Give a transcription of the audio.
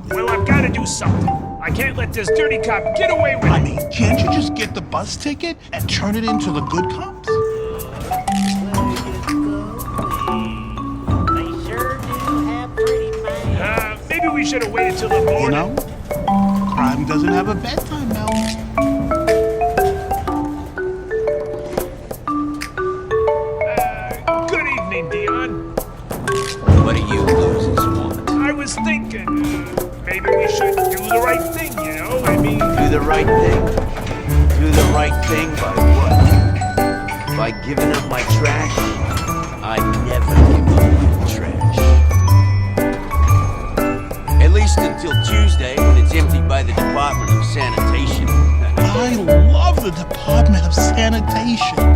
Well, I've got to do something. I can't let this dirty cop get away with it. I mean, can't you just get the bus ticket and turn it into the good cops? They sure do have pretty minds. Maybe we should have waited till the morning. You know, crime doesn't have a bedtime, Mel. Good evening, Dion. What do you losers want? I was thinking, maybe we should do the right thing, you know? I mean... Do the right thing? Do the right thing by what? By giving up my trash? I never give up my trash. At least until Tuesday, when it's emptied by the Department of Sanitation. I love the Department of Sanitation.